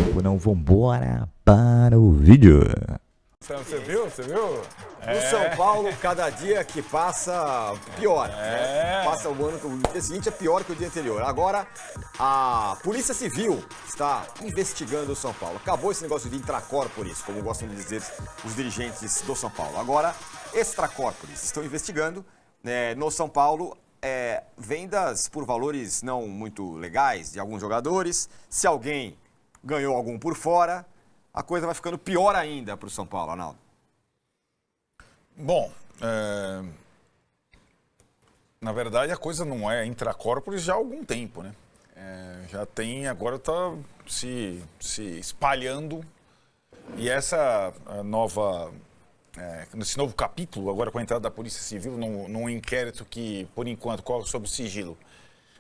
tempo, não. Vambora para o vídeo. Você viu? Você viu? No São Paulo, cada dia que passa, piora. Né? Passa o ano, o dia seguinte é pior que o dia anterior. Agora, a Polícia Civil está investigando o São Paulo. Acabou esse negócio de intracorporis, como gostam de dizer os dirigentes do São Paulo. Agora, extracorporis estão investigando no São Paulo vendas por valores não muito legais de alguns jogadores. Se alguém ganhou algum por fora, a coisa vai ficando pior ainda para o São Paulo, Arnaldo. Bom, na verdade a coisa não é intracorporis já há algum tempo, né? Já tem, agora está se espalhando. E essa nova, nesse novo capítulo, agora com a entrada da Polícia Civil, num inquérito que, por enquanto, corre sob sigilo,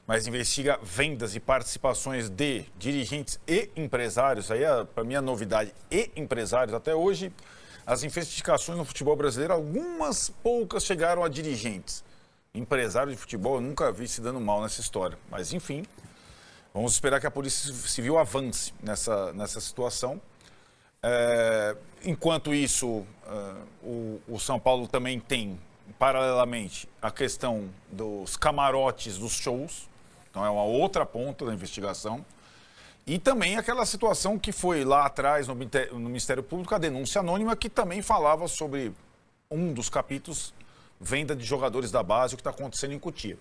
mas investiga vendas e participações de dirigentes e empresários. Aí, para mim, a novidade, e empresários. Até hoje, as investigações no futebol brasileiro, algumas poucas chegaram a dirigentes. Empresário de futebol, eu nunca vi se dando mal nessa história. Mas, enfim, vamos esperar que a Polícia Civil avance nessa situação. Enquanto isso, o São Paulo também tem, paralelamente, a questão dos camarotes dos shows. Então, é uma outra ponta da investigação. E também aquela situação que foi lá atrás no Ministério Público, a denúncia anônima, que também falava sobre um dos capítulos, venda de jogadores da base, o que está acontecendo em Cotia.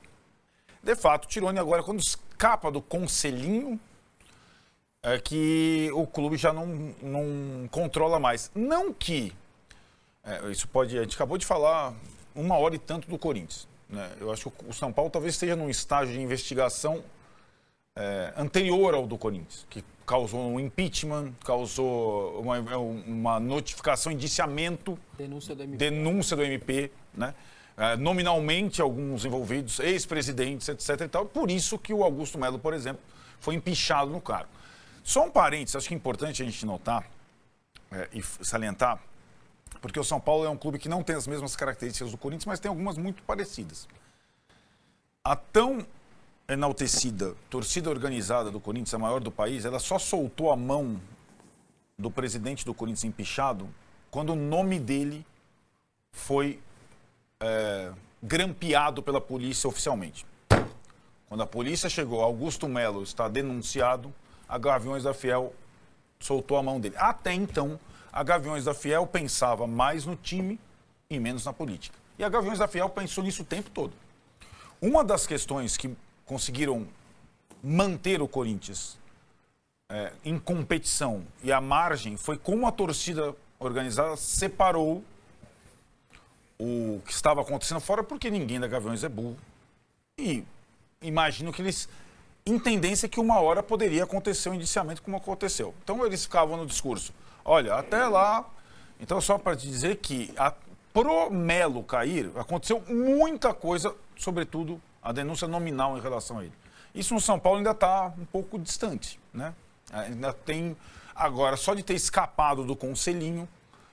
De fato, o Tironi agora, quando escapa do conselhinho, é que o clube já não controla mais. Não que... isso pode... A gente acabou de falar 1 hora e tanto do Corinthians. Né? Eu acho que o São Paulo talvez esteja num estágio de investigação anterior ao do Corinthians, que causou um impeachment, causou uma notificação, indiciamento, denúncia do MP, né? Nominalmente alguns envolvidos, ex-presidentes, etc. E tal. Por isso que o Augusto Melo, por exemplo, foi empichado no cargo. Só um parênteses, acho que é importante a gente notar e salientar, porque o São Paulo é um clube que não tem as mesmas características do Corinthians, mas tem algumas muito parecidas. A tão enaltecida torcida organizada do Corinthians, a maior do país, ela só soltou a mão do presidente do Corinthians empichado quando o nome dele foi grampeado pela polícia oficialmente. Quando a polícia chegou, Augusto Melo está denunciado, a Gaviões da Fiel soltou a mão dele. Até então, a Gaviões da Fiel pensava mais no time e menos na política. E a Gaviões da Fiel pensou nisso o tempo todo. Uma das questões que conseguiram manter o Corinthians em competição e à margem foi como a torcida organizada separou o que estava acontecendo fora, porque ninguém da Gaviões é burro. E imagino que eles entendessem que 1 hora poderia acontecer um indiciamento como aconteceu. Então eles ficavam no discurso. Olha, até lá... Então, só para te dizer que pro Melo cair, aconteceu muita coisa, sobretudo a denúncia nominal em relação a ele. Isso no São Paulo ainda está um pouco distante, né? Ainda tem... Agora, só de ter escapado do conselhinho,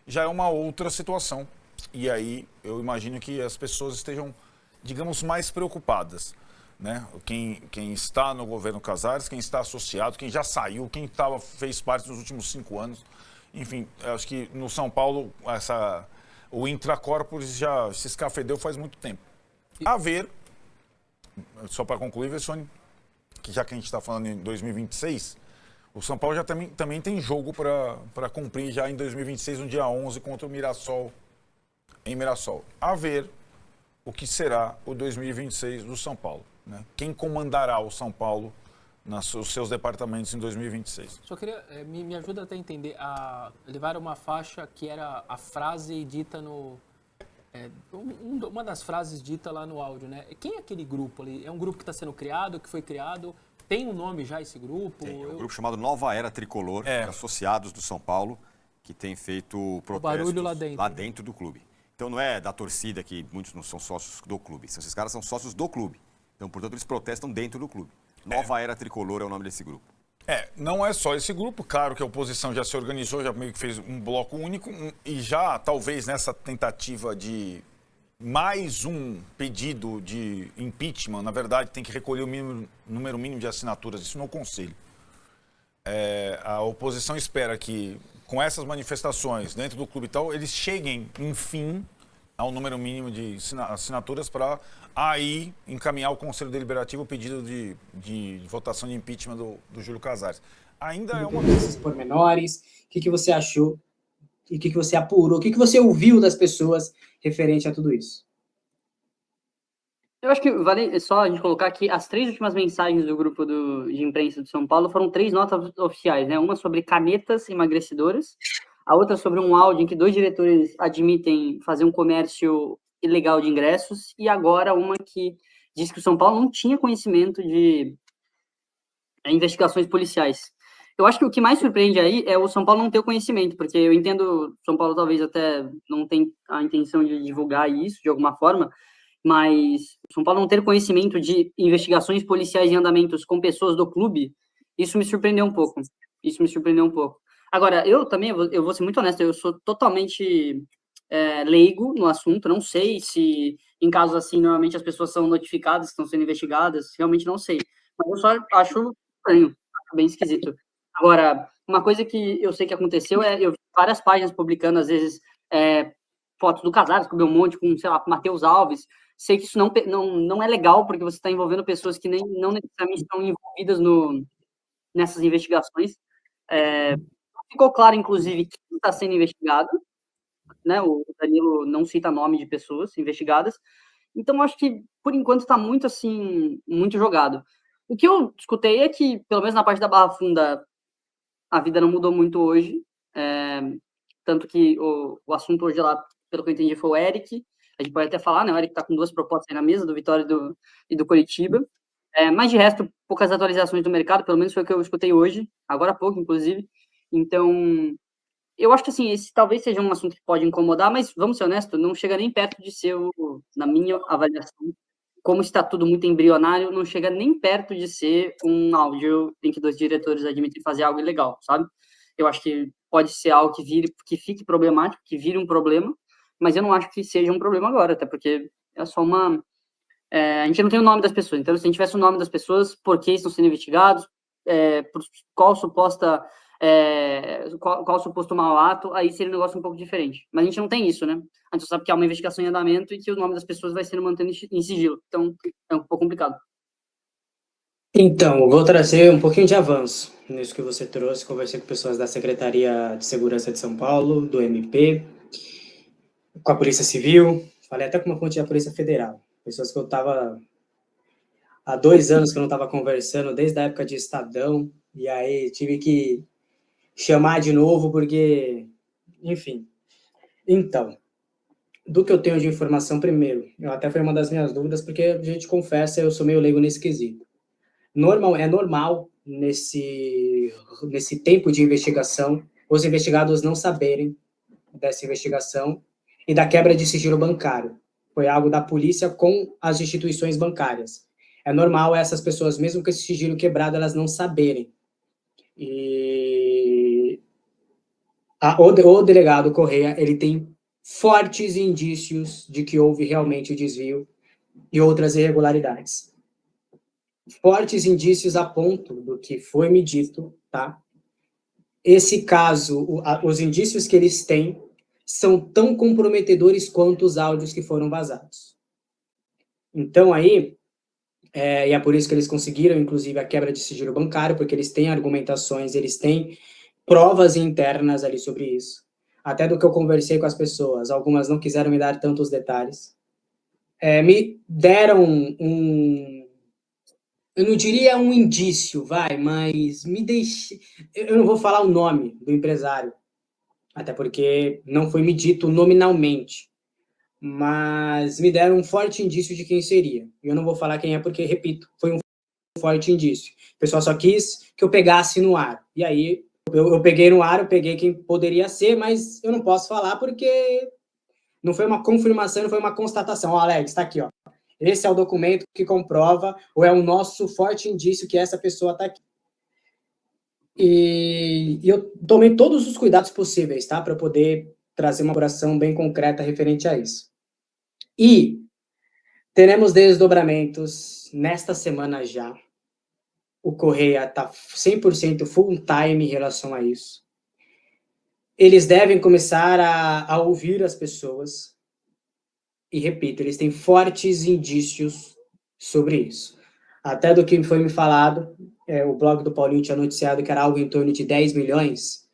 já é uma outra situação. E aí, eu imagino que as pessoas estejam, digamos, mais preocupadas, né? Quem está no governo Casares, quem está associado, quem já saiu, quem fez parte nos últimos 5 anos... Enfim, acho que no São Paulo o intracorporis já se escafedeu faz muito tempo. A ver, só para concluir, Vessone, que já que a gente está falando em 2026, o São Paulo já também tem jogo para cumprir já em 2026, no dia 11, contra o Mirassol, em Mirassol. A ver o que será o 2026 do São Paulo. Né? Quem comandará o São Paulo nos seus departamentos em 2026. Só queria, me ajuda até a entender, levar uma faixa que era a frase dita no... uma das frases dita lá no áudio, né? Quem é aquele grupo ali? É um grupo que está sendo criado, que foi criado? Tem um nome já esse grupo? Tem, é um grupo chamado Nova Era Tricolor, associados do São Paulo, que tem feito protestos barulho lá dentro do clube. Então não é da torcida, que muitos não são sócios do clube. Esses caras são sócios do clube. Então, portanto, eles protestam dentro do clube. Nova Era Tricolor é o nome desse grupo. Não é só esse grupo. Claro que a oposição já se organizou, já meio que fez um bloco único. E já, talvez, nessa tentativa de mais um pedido de impeachment, na verdade, tem que recolher o número mínimo de assinaturas. Isso no Conselho. a oposição espera que, com essas manifestações dentro do clube e tal, eles cheguem, enfim, ao número mínimo de assinaturas para aí encaminhar ao Conselho Deliberativo o pedido de votação de impeachment do Júlio Casares. Ainda é uma... Esses pormenores, o que você achou, e o que você apurou, o que você ouviu das pessoas referente a tudo isso? Eu acho que vale só a gente colocar que as 3 últimas mensagens do grupo de imprensa de São Paulo foram 3 notas oficiais, né? Uma sobre canetas emagrecedoras, a outra sobre um áudio em que 2 diretores admitem fazer um comércio ilegal de ingressos, e agora uma que diz que o São Paulo não tinha conhecimento de investigações policiais. Eu acho que o que mais surpreende aí é o São Paulo não ter o conhecimento, porque eu entendo São Paulo talvez até não tem a intenção de divulgar isso de alguma forma, mas São Paulo não ter conhecimento de investigações policiais em andamentos com pessoas do clube, isso me surpreendeu um pouco. Agora, eu também, eu vou ser muito honesto, eu sou totalmente leigo no assunto, não sei se em casos assim, normalmente as pessoas são notificadas, estão sendo investigadas, realmente não sei. Mas eu só acho estranho, acho bem esquisito. Agora, uma coisa que eu sei que aconteceu eu vi várias páginas publicando, às vezes, fotos do Casares com o Belmonte, com, sei lá, com o Matheus Alves. Sei que isso não é legal, porque você está envolvendo pessoas que não necessariamente estão envolvidas nessas investigações. Ficou claro, inclusive, quem está sendo investigado, né? O Danilo não cita nome de pessoas investigadas. Então, acho que, por enquanto, está muito, assim, muito jogado. O que eu escutei é que, pelo menos na parte da Barra Funda, a vida não mudou muito hoje. Tanto que o assunto hoje lá, pelo que eu entendi, foi o Eric. A gente pode até falar, né? O Eric está com 2 propostas aí na mesa, do Vitória e do Coritiba. Mas, de resto, poucas atualizações do mercado, pelo menos foi o que eu escutei hoje, agora há pouco, inclusive. Então, eu acho que, assim, esse talvez seja um assunto que pode incomodar, mas, vamos ser honestos, não chega nem perto de ser, na minha avaliação, como está tudo muito embrionário, não chega nem perto de ser um áudio em que 2 diretores admitem fazer algo ilegal, sabe? Eu acho que pode ser algo que fique problemático, que vire um problema, mas eu não acho que seja um problema agora, até porque é só uma... a gente não tem o nome das pessoas, então se a gente tivesse o nome das pessoas, por que estão sendo investigados, por qual suposto mau ato, aí seria um negócio um pouco diferente. Mas a gente não tem isso, né? A gente só sabe que há uma investigação em andamento e que o nome das pessoas vai sendo mantido em sigilo. Então, é um pouco complicado. Então, vou trazer um pouquinho de avanço nisso que você trouxe. Conversei com pessoas da Secretaria de Segurança de São Paulo, do MP, com a Polícia Civil, falei até com uma fonte da Polícia Federal. Pessoas que eu estava... Há 2 anos que eu não estava conversando, desde a época de Estadão, e aí tive que chamar de novo, porque... Enfim. Então, do que eu tenho de informação primeiro, eu até foi uma das minhas dúvidas, porque a gente confessa, eu sou meio leigo nesse quesito. É normal, nesse tempo de investigação, os investigados não saberem dessa investigação e da quebra de sigilo bancário. Foi algo da polícia com as instituições bancárias. É normal essas pessoas, mesmo com esse sigilo quebrado, elas não saberem. E o delegado Correia, ele tem fortes indícios de que houve realmente o desvio e outras irregularidades. Fortes indícios a ponto do que foi me dito, tá? Esse caso, os indícios que eles têm são tão comprometedores quanto os áudios que foram vazados. Então, aí, e é por isso que eles conseguiram, inclusive, a quebra de sigilo bancário, porque eles têm argumentações, eles têm provas internas ali sobre isso. Até do que eu conversei com as pessoas, algumas não quiseram me dar tantos detalhes. Me deram eu não diria um indício, mas eu não vou falar o nome do empresário, até porque não foi me dito nominalmente, mas me deram um forte indício de quem seria. Eu não vou falar quem é porque, repito, foi um forte indício. O pessoal só quis que eu pegasse no ar. E aí, eu peguei no ar, eu peguei quem poderia ser, mas eu não posso falar porque não foi uma confirmação, não foi uma constatação. Ó, Alex, está aqui, ó. Esse é o documento que comprova, ou é o nosso forte indício que essa pessoa está aqui. E eu tomei todos os cuidados possíveis, tá? Para poder trazer uma apuração bem concreta referente a isso. E teremos desdobramentos nesta semana já, o Correia está 100% full time em relação a isso. Eles devem começar a ouvir as pessoas. E repito, eles têm fortes indícios sobre isso. Até do que foi me falado, o blog do Paulinho tinha noticiado que era algo em torno de 10 milhões.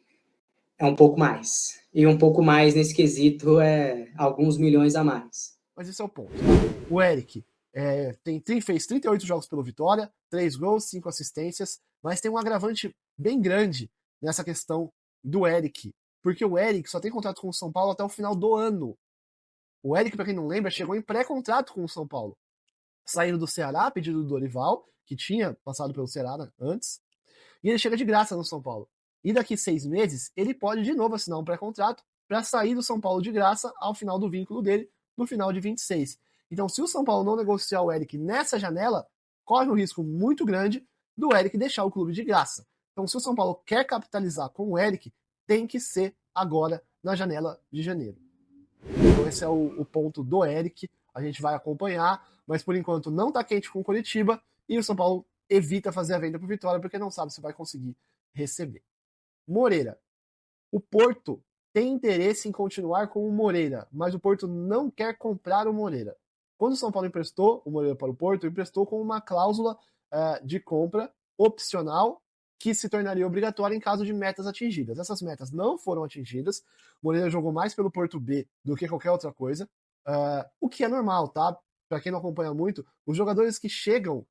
É um pouco mais. E um pouco mais nesse quesito é alguns milhões a mais. Mas esse é o ponto. O Eric fez 38 jogos pelo Vitória, 3 gols, 5 assistências, mas tem um agravante bem grande nessa questão do Eric, porque o Eric só tem contrato com o São Paulo até o final do ano. O Eric, para quem não lembra, chegou em pré-contrato com o São Paulo, saindo do Ceará, a pedido do Dorival, que tinha passado pelo Ceará antes, e ele chega de graça no São Paulo. E daqui 6 meses, ele pode de novo assinar um pré-contrato para sair do São Paulo de graça ao final do vínculo dele, no final de 26. Então, se o São Paulo não negociar o Eric nessa janela, corre um risco muito grande do Eric deixar o clube de graça. Então, se o São Paulo quer capitalizar com o Eric, tem que ser agora na janela de janeiro. Então, esse é o ponto do Eric. A gente vai acompanhar, mas por enquanto não está quente com o Coritiba e o São Paulo evita fazer a venda para o Vitória porque não sabe se vai conseguir receber. Moreira. O Porto tem interesse em continuar com o Moreira, mas o Porto não quer comprar o Moreira. Quando o São Paulo emprestou o Moreira para o Porto, emprestou com uma cláusula de compra opcional que se tornaria obrigatória em caso de metas atingidas. Essas metas não foram atingidas. O Moreira jogou mais pelo Porto B do que qualquer outra coisa, o que é normal, tá? Para quem não acompanha muito, os jogadores que chegam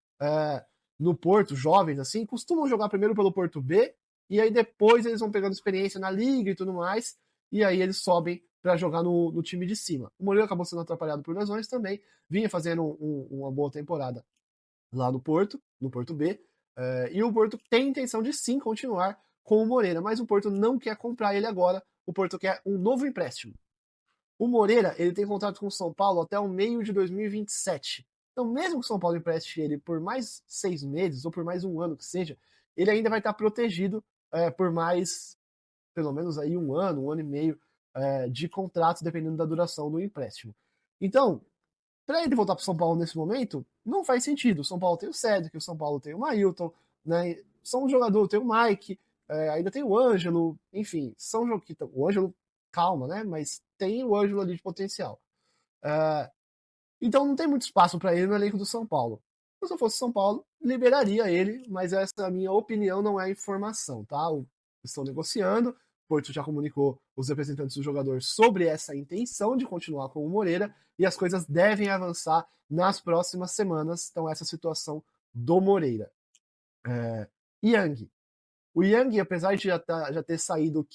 no Porto, jovens assim, costumam jogar primeiro pelo Porto B e aí depois eles vão pegando experiência na liga e tudo mais, e aí eles sobem para jogar no time de cima. O Moreira acabou sendo atrapalhado por lesões também, vinha fazendo uma boa temporada lá no Porto B, e o Porto tem intenção de sim continuar com o Moreira, mas o Porto não quer comprar ele agora, o Porto quer um novo empréstimo. O Moreira, ele tem contrato com o São Paulo até o meio de 2027. Então, mesmo que o São Paulo empreste ele por mais 6 meses ou por mais um ano que seja, ele ainda vai estar protegido por mais, pelo menos aí um ano e meio de contrato, dependendo da duração do empréstimo. Então, para ele voltar para o São Paulo nesse momento, não faz sentido. O São Paulo tem o Cedric, o São Paulo tem o Mailton, né? São um jogador, tem o Mike, ainda tem o Ângelo, enfim, são jogadores. O Ângelo, calma, né? Mas tem o Ângelo ali de potencial. Então não tem muito espaço para ele no elenco do São Paulo. Se eu fosse São Paulo, liberaria ele, mas essa é a minha opinião, não é informação, tá? Estão negociando, o Porto já comunicou os representantes do jogador sobre essa intenção de continuar com o Moreira e as coisas devem avançar nas próximas semanas. Então essa situação do Moreira. Yang. O Yang, apesar de já ter saído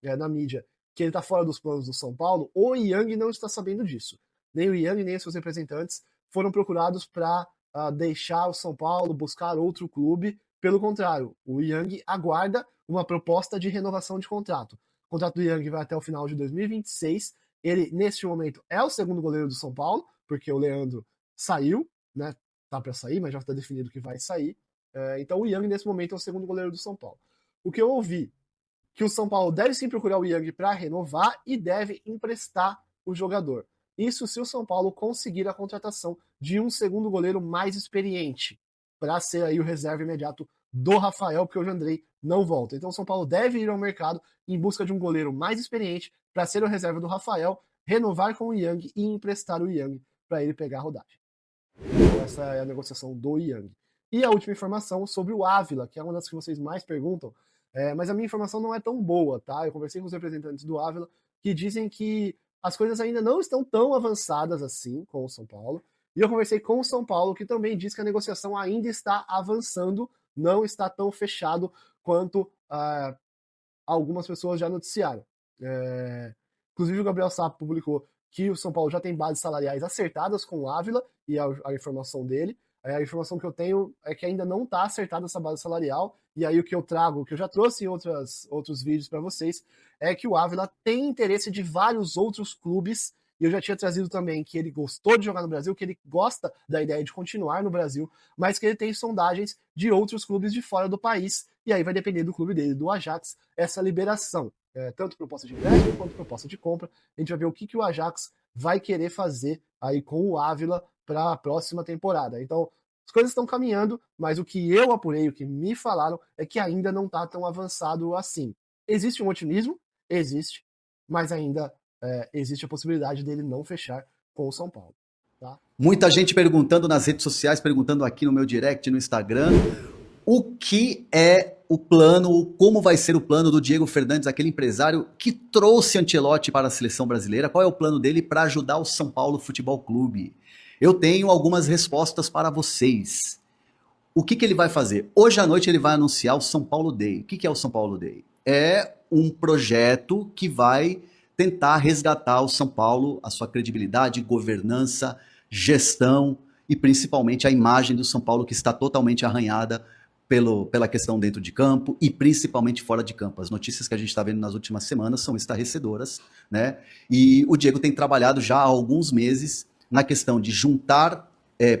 na mídia que ele está fora dos planos do São Paulo, o Yang não está sabendo disso. Nem o Yang, nem os seus representantes foram procurados para deixar o São Paulo, buscar outro clube. Pelo contrário, o Yang aguarda uma proposta de renovação de contrato. O contrato do Yang vai até o final de 2026. Ele, neste momento, é o segundo goleiro do São Paulo, porque o Leandro saiu, né? Tá para sair, mas já está definido que vai sair. Então o Yang, nesse momento, é o segundo goleiro do São Paulo. O que eu ouvi, que o São Paulo deve sim procurar o Yang para renovar e deve emprestar o jogador. Isso se o São Paulo conseguir a contratação de um segundo goleiro mais experiente, para ser aí o reserva imediato do Rafael, porque o Jandrei não volta. Então o São Paulo deve ir ao mercado em busca de um goleiro mais experiente para ser o reserva do Rafael, renovar com o Yang e emprestar o Yang para ele pegar a rodagem. Então essa é a negociação do Yang. E a última informação sobre o Ávila, que é uma das que vocês mais perguntam, mas a minha informação não é tão boa, tá? Eu conversei com os representantes do Ávila que dizem que as coisas ainda não estão tão avançadas assim com o São Paulo. E eu conversei com o São Paulo, que também diz que a negociação ainda está avançando, não está tão fechado quanto algumas pessoas já noticiaram. Inclusive o Gabriel Sapo publicou que o São Paulo já tem bases salariais acertadas com o Ávila, e a informação dele. A informação que eu tenho é que ainda não está acertada essa base salarial, e aí o que eu trago, que eu já trouxe em outros vídeos para vocês, é que o Ávila tem interesse de vários outros clubes, e eu já tinha trazido também que ele gostou de jogar no Brasil, que ele gosta da ideia de continuar no Brasil, mas que ele tem sondagens de outros clubes de fora do país, e aí vai depender do clube dele, do Ajax, essa liberação. Tanto proposta de empréstimo quanto proposta de compra. A gente vai ver o que o Ajax vai querer fazer aí com o Ávila para a próxima temporada. Então, as coisas estão caminhando, mas o que eu apurei, o que me falaram, é que ainda não está tão avançado assim. Existe um otimismo? Existe, mas ainda existe a possibilidade dele não fechar com o São Paulo. Tá? Muita gente perguntando nas redes sociais, perguntando aqui no meu direct, no Instagram, o que é o plano, como vai ser o plano do Diego Fernandes, aquele empresário que trouxe Ancelotti para a seleção brasileira, qual é o plano dele para ajudar o São Paulo Futebol Clube? Eu tenho algumas respostas para vocês. O que ele vai fazer? Hoje à noite ele vai anunciar o São Paulo Day. O que é o São Paulo Day? É um projeto que vai tentar resgatar o São Paulo, a sua credibilidade, governança, gestão e principalmente a imagem do São Paulo que está totalmente arranhada pela questão dentro de campo e principalmente fora de campo. As notícias que a gente está vendo nas últimas semanas são estarrecedoras, né? E o Diego tem trabalhado já há alguns meses na questão de juntar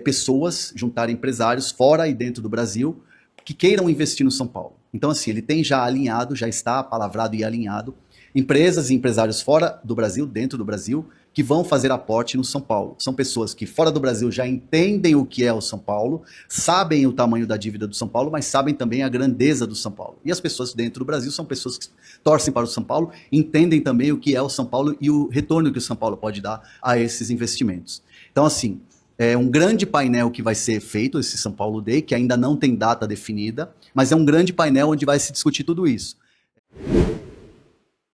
pessoas, juntar empresários fora e dentro do Brasil que queiram investir no São Paulo. Então, assim, ele tem já alinhado, já está palavrado e alinhado, empresas e empresários fora do Brasil, dentro do Brasil, que vão fazer aporte no São Paulo. São pessoas que fora do Brasil já entendem o que é o São Paulo, sabem o tamanho da dívida do São Paulo, mas sabem também a grandeza do São Paulo. E as pessoas dentro do Brasil são pessoas que torcem para o São Paulo, entendem também o que é o São Paulo e o retorno que o São Paulo pode dar a esses investimentos. Então, assim, é um grande painel que vai ser feito, esse São Paulo Day, que ainda não tem data definida, mas é um grande painel onde vai se discutir tudo isso.